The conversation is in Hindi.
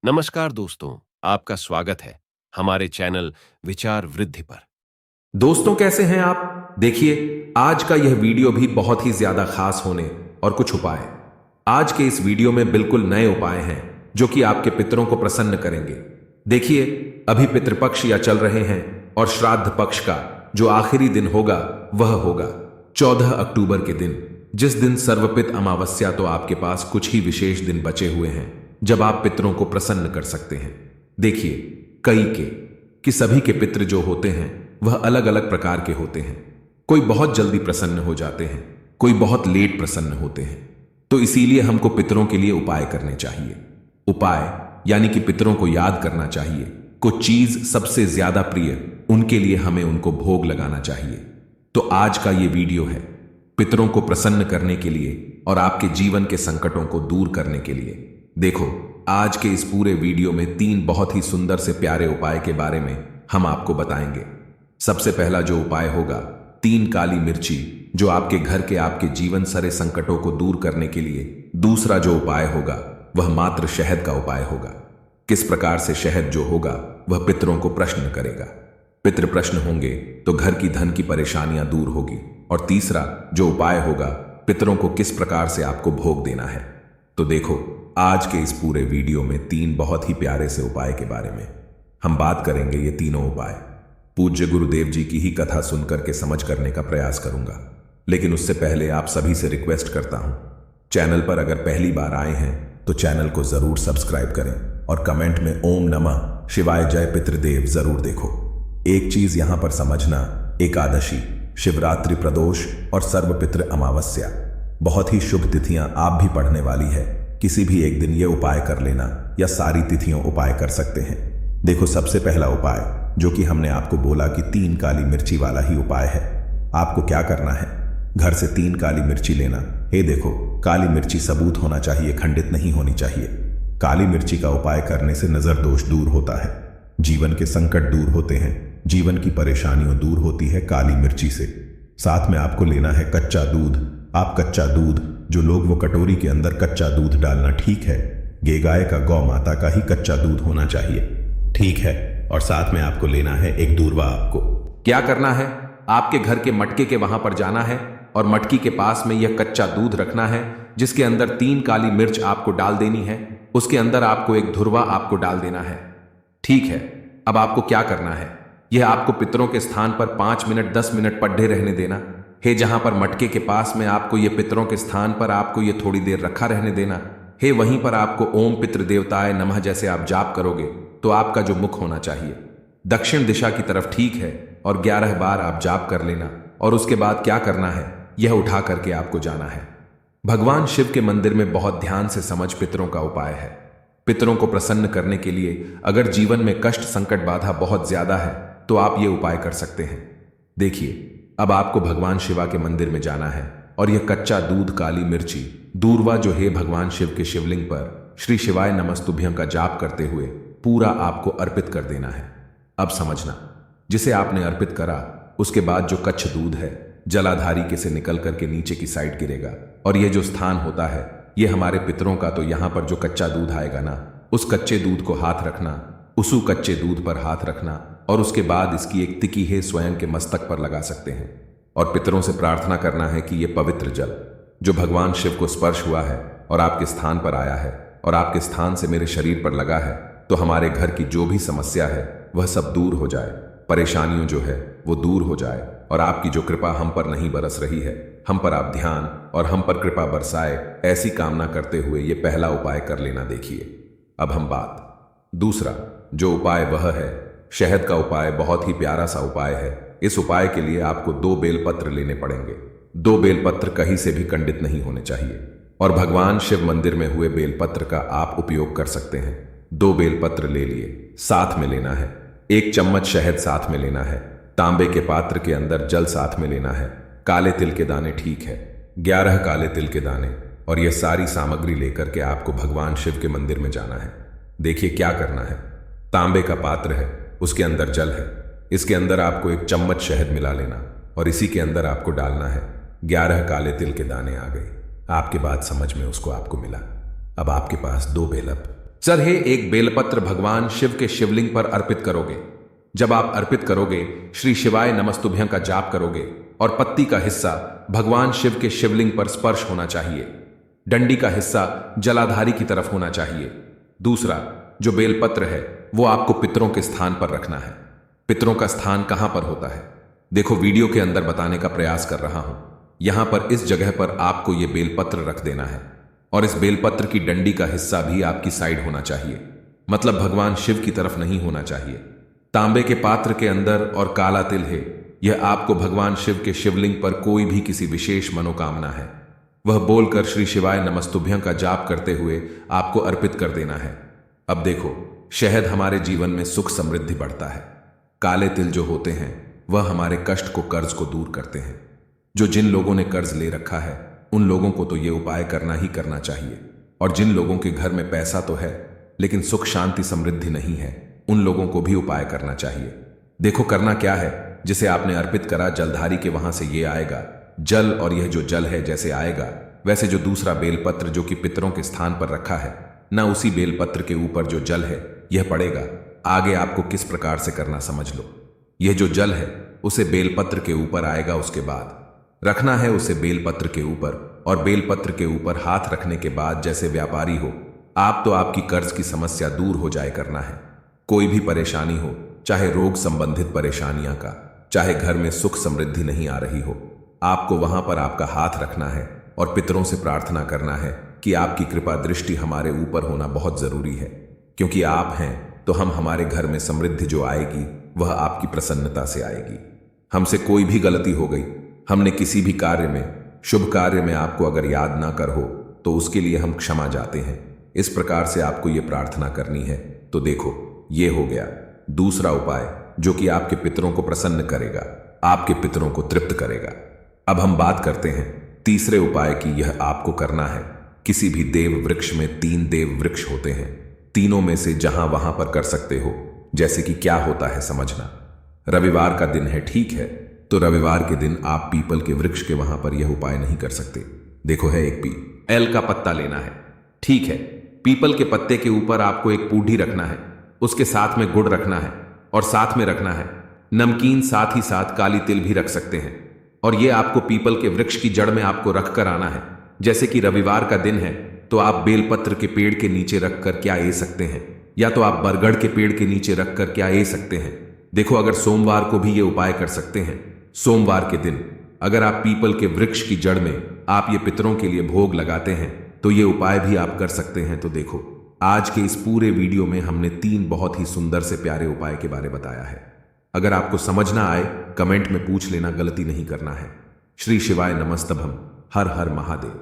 नमस्कार दोस्तों, आपका स्वागत है हमारे चैनल विचार वृद्धि पर। दोस्तों कैसे हैं आप? देखिए, आज का यह वीडियो भी बहुत ही ज्यादा खास होने और कुछ उपाय। आज के इस वीडियो में बिल्कुल नए उपाय हैं जो कि आपके पितरों को प्रसन्न करेंगे। देखिए, अभी पितृपक्ष या चल रहे हैं और श्राद्ध पक्ष का जो आखिरी दिन होगा वह होगा 14 अक्टूबर के दिन, जिस दिन सर्वपित अमावस्या। तो आपके पास कुछ ही विशेष दिन बचे हुए हैं जब आप पितरों को प्रसन्न कर सकते हैं। देखिए, कई कि सभी के पितृ जो होते हैं वह अलग अलग प्रकार के होते हैं। कोई बहुत जल्दी प्रसन्न हो जाते हैं, कोई बहुत लेट प्रसन्न होते हैं। तो इसीलिए हमको पितरों के लिए उपाय करने चाहिए। उपाय यानी कि पितरों को याद करना चाहिए। कुछ चीज सबसे ज्यादा प्रिय, उनके लिए हमें उनको भोग लगाना चाहिए। तो आज का ये वीडियो है पितरों को प्रसन्न करने के लिए और आपके जीवन के संकटों को दूर करने के लिए। देखो, आज के इस पूरे वीडियो में 3 बहुत ही सुंदर से प्यारे उपाय के बारे में हम आपको बताएंगे। सबसे पहला जो उपाय होगा 3 काली मिर्ची, जो आपके घर के आपके जीवन सारे संकटों को दूर करने के लिए। दूसरा जो उपाय होगा वह मात्र शहद का उपाय होगा। किस प्रकार से शहद जो होगा वह पितरों को प्रश्न करेगा। पितृ प्रश्न होंगे तो घर की धन की परेशानियां दूर होगी। और तीसरा जो उपाय होगा पितरों को किस प्रकार से आपको भोग देना है। तो देखो, आज के इस पूरे वीडियो में 3 बहुत ही प्यारे से उपाय के बारे में हम बात करेंगे। ये तीनों उपाय पूज्य गुरुदेव जी की ही कथा सुनकर के समझ करने का प्रयास करूंगा। लेकिन उससे पहले आप सभी से रिक्वेस्ट करता हूं, चैनल पर अगर पहली बार आए हैं तो चैनल को जरूर सब्सक्राइब करें और कमेंट में ओम नमः शिवाय जय पितृदेव जरूर देखो। एक चीज यहां पर समझना, एकादशी, शिवरात्रि, प्रदोष और सर्वपितृ अमावस्या बहुत ही शुभ तिथियां आप भी पढ़ने वाली है। किसी भी एक दिन ये उपाय कर लेना या सारी तिथियों उपाय कर सकते हैं। देखो, सबसे पहला उपाय जो कि हमने आपको बोला कि 3 काली मिर्ची वाला ही उपाय है। आपको क्या करना है, घर से 3 काली मिर्ची लेना। ये देखो, काली मिर्ची सबूत होना चाहिए, खंडित नहीं होनी चाहिए। काली मिर्ची का उपाय करने से नजर दोष दूर होता है, जीवन के संकट दूर होते हैं, जीवन की परेशानियों दूर होती है काली मिर्ची से। साथ में आपको लेना है कच्चा दूध। आप कच्चा दूध, जो लोग वो कटोरी के अंदर कच्चा दूध डालना, ठीक है, गाय का, गौ माता का ही कच्चा दूध होना चाहिए, ठीक है। और साथ में आपको लेना है एक दूरवा। आपको क्या करना है, आपके घर के मटके के वहां पर जाना है और मटकी के पास में यह कच्चा दूध रखना है, जिसके अंदर 3 काली मिर्च आपको डाल देनी है। उसके अंदर आपको एक धुरवा आपको डाल देना है, ठीक है। अब आपको क्या करना है, यह आपको पितरों के स्थान पर 5 मिनट 10 मिनट पड्ढे रहने देना है। जहां पर मटके के पास में आपको ये पितरों के स्थान पर आपको ये थोड़ी देर रखा रहने देना है। वहीं पर आपको ओम पितृ देवताय नमः जैसे आप जाप करोगे तो आपका जो मुख होना चाहिए दक्षिण दिशा की तरफ, ठीक है। और 11 बार आप जाप कर लेना। और उसके बाद क्या करना है, यह उठा करके आपको जाना है भगवान शिव के मंदिर में। बहुत ध्यान से समझ, पितरों का उपाय है। पितरों को प्रसन्न करने के लिए अगर जीवन में कष्ट, संकट, बाधा बहुत ज्यादा है तो आप ये उपाय कर सकते हैं। देखिए, अब आपको भगवान शिवा के मंदिर में जाना है और यह कच्चा दूध, काली मिर्ची, दूरवा जो है भगवान शिव के शिवलिंग पर श्री शिवाय नमस्तुभ्यं का जाप करते हुए पूरा आपको अर्पित कर देना है। अब समझना, जिसे आपने अर्पित करा उसके बाद जो कच्छ दूध है जलाधारी के से निकल करके नीचे की साइड गिरेगा। और यह जो स्थान होता है यह हमारे पितरों का। तो यहां पर जो कच्चा दूध आएगा ना, उस कच्चे दूध को हाथ रखना, उसी कच्चे दूध पर हाथ रखना और उसके बाद इसकी एक तिकी है स्वयं के मस्तक पर लगा सकते हैं। और पितरों से प्रार्थना करना है कि यह पवित्र जल जो भगवान शिव को स्पर्श हुआ है और आपके स्थान पर आया है और आपके स्थान से मेरे शरीर पर लगा है, तो हमारे घर की जो भी समस्या है वह सब दूर हो जाए, परेशानियों जो है वो दूर हो जाए। और आपकी जो कृपा हम पर नहीं बरस रही है, हम पर आप ध्यान और हम पर कृपा बरसाए, ऐसी कामना करते हुए ये पहला उपाय कर लेना। देखिए, अब हम बात दूसरा जो उपाय वह है शहद का उपाय। बहुत ही प्यारा सा उपाय है। इस उपाय के लिए आपको 2 बेलपत्र लेने पड़ेंगे। 2 बेलपत्र कहीं से भी खंडित नहीं होने चाहिए और भगवान शिव मंदिर में हुए बेलपत्र का आप उपयोग कर सकते हैं। 2 बेलपत्र ले लिए, साथ में लेना है 1 चम्मच शहद, साथ में लेना है तांबे के पात्र के अंदर जल, साथ में लेना है काले तिल के दाने, ठीक है, 11 काले तिल के दाने। और यह सारी सामग्री लेकर के आपको भगवान शिव के मंदिर में जाना है। देखिए क्या करना है, तांबे का पात्र है, उसके अंदर जल है, इसके अंदर आपको 1 चम्मच शहद मिला लेना और इसी के अंदर आपको डालना है 11 काले तिल के दाने। आ गए आपके बात समझ में, उसको आपको मिला। अब आपके पास 2 बेलप सर हे एक बेलपत्र भगवान शिव के शिवलिंग पर अर्पित करोगे। जब आप अर्पित करोगे श्री शिवाय नमस्तुभ्यं का जाप करोगे और पत्ती का हिस्सा भगवान शिव के शिवलिंग पर स्पर्श होना चाहिए। डंडी का हिस्सा जलाधारी की तरफ होना चाहिए। दूसरा, जो बेलपत्र है वो आपको पितरों के स्थान पर रखना है। पितरों का स्थान कहां पर होता है? देखो, वीडियो के अंदर बताने का प्रयास कर रहा हूं। यहां पर इस जगह पर आपको यह बेलपत्र रख देना है और इस बेलपत्र की डंडी का हिस्सा भी आपकी साइड होना चाहिए, मतलब भगवान शिव की तरफ नहीं होना चाहिए। तांबे के पात्र के अंदर और काला तिल है, यह आपको भगवान शिव के शिवलिंग पर कोई भी किसी विशेष मनोकामना है वह बोलकर श्री शिवाय नमस्तुभ्यं का जाप करते हुए आपको अर्पित कर देना है। अब देखो, शहद हमारे जीवन में सुख समृद्धि बढ़ता है। काले तिल जो होते हैं वह हमारे कष्ट को, कर्ज को दूर करते हैं। जिन लोगों ने कर्ज ले रखा है उन लोगों को तो ये उपाय करना ही करना चाहिए, और जिन लोगों के घर में पैसा तो है लेकिन सुख शांति समृद्धि नहीं है उन लोगों को भी उपाय करना चाहिए। देखो, करना क्या है, जिसे आपने अर्पित करा जलधारी के वहां से ये आएगा जल, और यह जो जल है जैसे आएगा वैसे जो दूसरा बेलपत्र जो कि पितरों के स्थान पर रखा है ना, उसी बेलपत्र के ऊपर जो जल है यह पड़ेगा। आगे आपको किस प्रकार से करना समझ लो। यह जो जल है उसे बेलपत्र के ऊपर आएगा, उसके बाद रखना है उसे बेलपत्र के ऊपर, और बेलपत्र के ऊपर हाथ रखने के बाद जैसे व्यापारी हो आप, तो आपकी कर्ज की समस्या दूर हो जाए करना है। कोई भी परेशानी हो, चाहे रोग संबंधित परेशानियां का, चाहे घर में सुख समृद्धि नहीं आ रही हो, आपको वहां पर आपका हाथ रखना है और पितरों से प्रार्थना करना है कि आपकी कृपा दृष्टि हमारे ऊपर होना बहुत जरूरी है, क्योंकि आप हैं तो हमारे घर में समृद्धि जो आएगी वह आपकी प्रसन्नता से आएगी। हमसे कोई भी गलती हो गई, हमने किसी भी कार्य में, शुभ कार्य में आपको अगर याद ना कर हो तो उसके लिए हम क्षमा चाहते हैं। इस प्रकार से आपको यह प्रार्थना करनी है। तो देखो, ये हो गया दूसरा उपाय जो कि आपके पितरों को प्रसन्न करेगा, आपके पितरों को तृप्त करेगा। अब हम बात करते हैं तीसरे उपाय की। यह आपको करना है किसी भी देव वृक्ष में 3 देव वृक्ष होते हैं, तीनों में से जहां वहां पर कर सकते हो। जैसे कि क्या होता है समझना। रविवार का दिन है, ठीक है, तो रविवार के दिन आप पीपल के वृक्ष के वहां पर यह उपाय नहीं कर सकते। देखो, है एक एल का पत्ता लेना है, ठीक है। पीपल के पत्ते के ऊपर आपको एक पूढ़ी रखना है, उसके साथ में गुड़ रखना है और साथ में रखना है नमकीन, साथ ही साथ काली तिल भी रख सकते हैं। और यह आपको पीपल के वृक्ष की जड़ में आपको रख कर आना है। जैसे कि रविवार का दिन है तो आप बेलपत्र के पेड़ के नीचे रखकर क्या ए सकते हैं, या तो आप बरगद के पेड़ के नीचे रखकर क्या ए सकते हैं। देखो, अगर सोमवार को भी ये उपाय कर सकते हैं। सोमवार के दिन अगर आप पीपल के वृक्ष की जड़ में आप ये पितरों के लिए भोग लगाते हैं तो ये उपाय भी आप कर सकते हैं। तो देखो, आज के इस पूरे वीडियो में हमने 3 बहुत ही सुंदर से प्यारे उपाय के बारे बताया है। अगर आपको समझ ना आए कमेंट में पूछ लेना, गलती नहीं करना है। श्री शिवाय नमस्तभम। हर हर महादेव।